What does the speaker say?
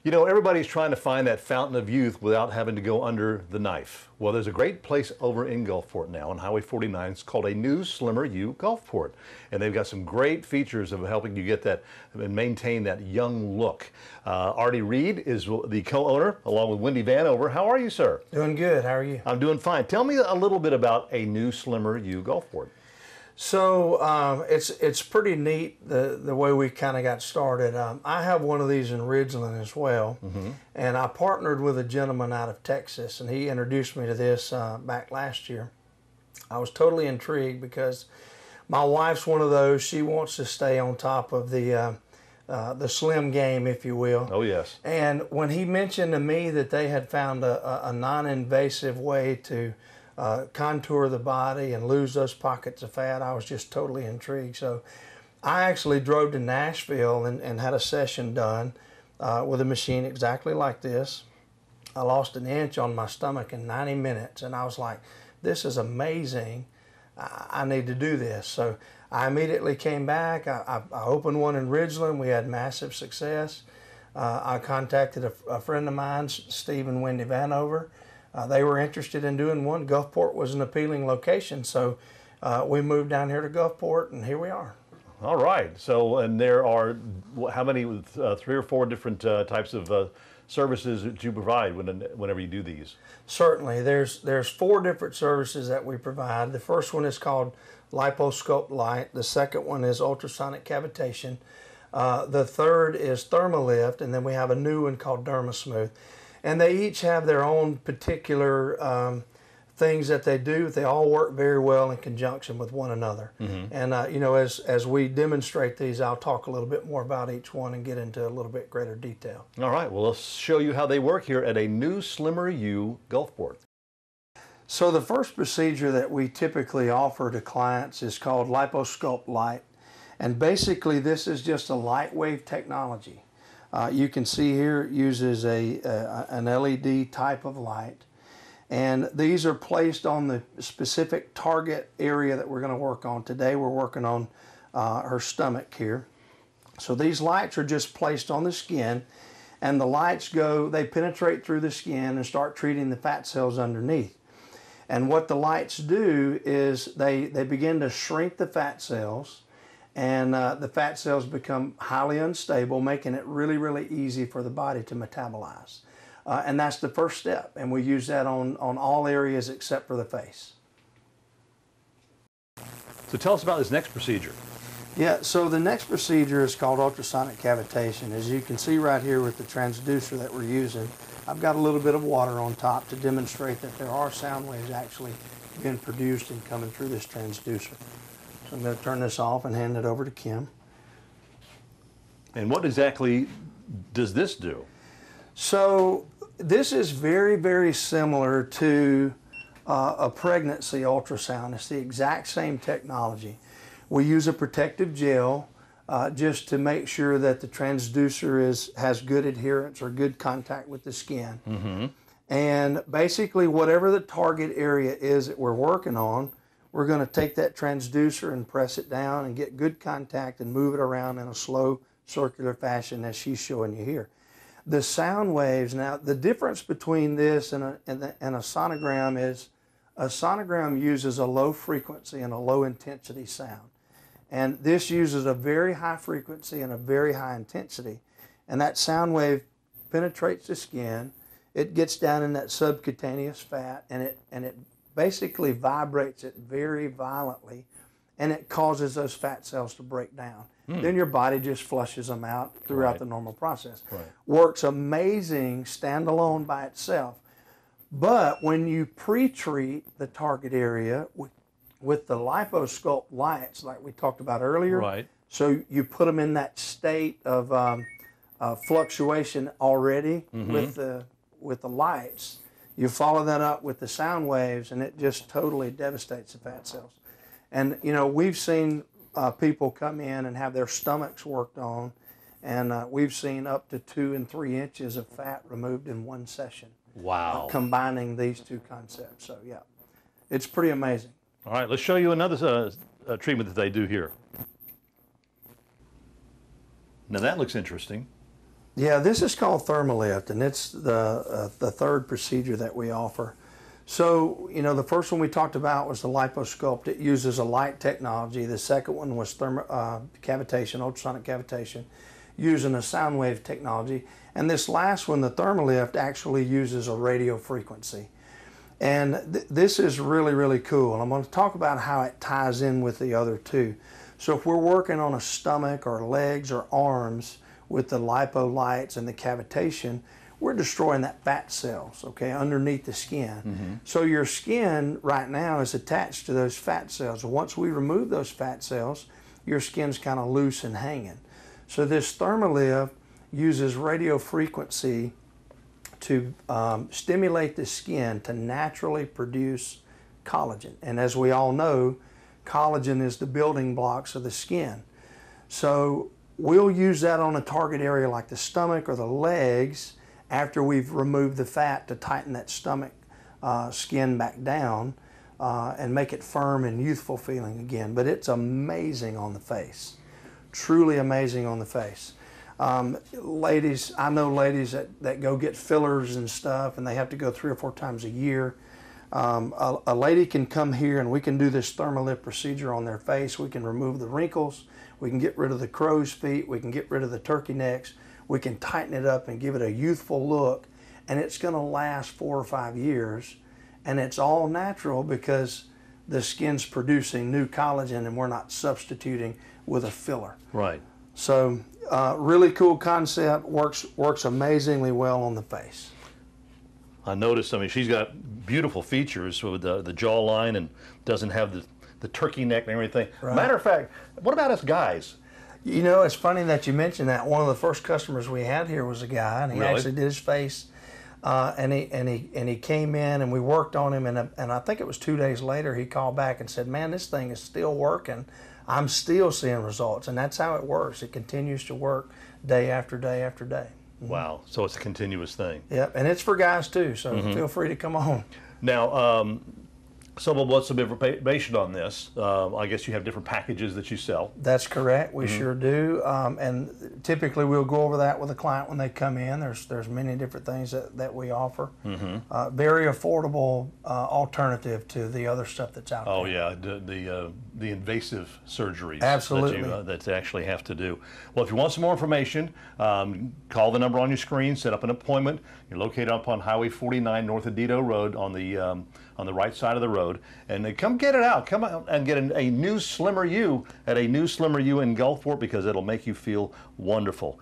You know, everybody's trying to find that fountain of youth without having to go under the knife. Well, there's a great place over in Gulfport now on Highway 49. It's called a new Slimmer You Gulfport. And they've got some great features of helping you get that and maintain that young look. Artie Reed is the co-owner along with Wendy Vanover. How are you, sir? Doing good. How are you? I'm doing fine. Tell me a little bit about a new Slimmer You Gulfport. So it's pretty neat the way we kind of got started. I have one of these in Ridgeland as well, and I partnered with a gentleman out of Texas, and he introduced me to this back last year. I was totally intrigued because my wife's one of those. She wants to stay on top of the slim game, if you will. Oh yes. And when he mentioned to me that they had found a non-invasive way to contour the body and lose those pockets of fat, I was just totally intrigued. So I actually drove to Nashville and had a session done with a machine exactly like this. I lost an inch on my stomach in 90 minutes, and I was like, this is amazing. I need to do this. So I immediately came back. I opened one in Ridgeland. We had massive success. I contacted a friend of mine, Steve and Wendy Vanover. They were interested in doing one. Gulfport was an appealing location, so we moved down here to Gulfport, and here we are. All right. So, and there are how many? 3 or 4 different types of services that you provide whenever you do these? Certainly. There's 4 different services that we provide. The first one is called Liposculpt Light. The second one is Ultrasonic Cavitation. The third is Thermolift, and then we have a new one called DermaSmooth. And they each have their own particular things that they do. They all work very well in conjunction with one another. And you know, as we demonstrate these, I'll talk a little bit more about each one and get into a little bit greater detail. All right, well, let's show you how they work here at a new Slimmer You Gulfport. So the first procedure that we typically offer to clients is called Liposculpt Light. And basically this is just a light wave technology. You can see here it uses an LED type of light, and these are placed on the specific target area that we're going to work on. Today we're working on her stomach here. So these lights are just placed on the skin, and the lights they penetrate through the skin and start treating the fat cells underneath. And what the lights do is they begin to shrink the fat cells, and the fat cells become highly unstable, making it really, really easy for the body to metabolize. And that's the first step, and we use that on all areas except for the face. So tell us about this next procedure. Yeah, so the next procedure is called ultrasonic cavitation. As you can see right here with the transducer that we're using, I've got a little bit of water on top to demonstrate that there are sound waves actually being produced and coming through this transducer. So I'm going to turn this off and hand it over to Kim. And what exactly does this do? So this is very, very similar to a pregnancy ultrasound. It's the exact same technology. We use a protective gel just to make sure that the transducer has good adherence or good contact with the skin. And basically whatever the target area is that we're working on, we're going to take that transducer and press it down and get good contact and move it around in a slow circular fashion as she's showing you here. The sound waves, now the difference between this and a sonogram is a sonogram uses a low frequency and a low intensity sound. And this uses a very high frequency and a very high intensity. And that sound wave penetrates the skin, it gets down in that subcutaneous fat, and it basically vibrates it very violently, and it causes those fat cells to break down. Then your body just flushes them out throughout the normal process. Works amazing standalone by itself. But when you pre-treat the target area with the Liposculpt lights, like we talked about earlier, so you put them in that state of fluctuation already with the lights. You follow that up with the sound waves, and it just totally devastates the fat cells. And you know, we've seen people come in and have their stomachs worked on, and we've seen up to 2 and 3 inches of fat removed in one session. Wow. Combining these 2 concepts. So yeah, it's pretty amazing. All right, let's show you another treatment that they do here. Now that looks interesting. Yeah, this is called ThermoLift, and it's the third procedure that we offer. So, you know, the first one we talked about was the Liposculpt. It uses a light technology. The second one was cavitation, ultrasonic cavitation, using a sound wave technology. And this last one, the ThermoLift, actually uses a radio frequency. And this is really, really cool. And I'm going to talk about how it ties in with the other two. So if we're working on a stomach or legs or arms with the lipo lights and the cavitation, we're destroying that fat cells, okay, underneath the skin. So your skin right now is attached to those fat cells. Once we remove those fat cells, your skin's kind of loose and hanging. So this ThermoLift uses radio frequency to stimulate the skin to naturally produce collagen. And as we all know, collagen is the building blocks of the skin. So we'll use that on a target area like the stomach or the legs after we've removed the fat to tighten that stomach skin back down and make it firm and youthful feeling again. But it's amazing on the face, truly amazing on the face. Ladies, I know ladies that go get fillers and stuff, and they have to go 3 or 4 times a year. A lady can come here and we can do this ThermoLift procedure on their face. We can remove the wrinkles, we can get rid of the crow's feet, we can get rid of the turkey necks, we can tighten it up and give it a youthful look, and it's going to last 4 or 5 years, and it's all natural because the skin's producing new collagen and we're not substituting with a filler. Right. So really cool concept, works amazingly well on the face. I noticed, I mean, she's got beautiful features with the jawline and doesn't have the turkey neck and everything. Right. Matter of fact, what about us guys? You know, it's funny that you mentioned that. One of the first customers we had here was a guy, and he Really? actually did his face, and he came in and we worked on him, and I think it was 2 days later he called back and said, "Man, this thing is still working. I'm still seeing results," and that's how it works. It continues to work day after day after day. Wow, so it's a continuous thing. Yep, and it's for guys too, so feel free to come on. Now, someone wants some information on this. I guess you have different packages that you sell. That's correct. We sure do. And typically we'll go over that with a client when they come in. There's many different things that we offer. Very affordable alternative to the other stuff that's out there. Oh yeah, the invasive surgeries. Absolutely. That you actually have to do. Well, if you want some more information, call the number on your screen. Set up an appointment. You're located up on Highway 49 north of Dido Road on the right side of the road, and come get it out. Come out and get a new Slimmer You at a new Slimmer You in Gulfport, because it'll make you feel wonderful.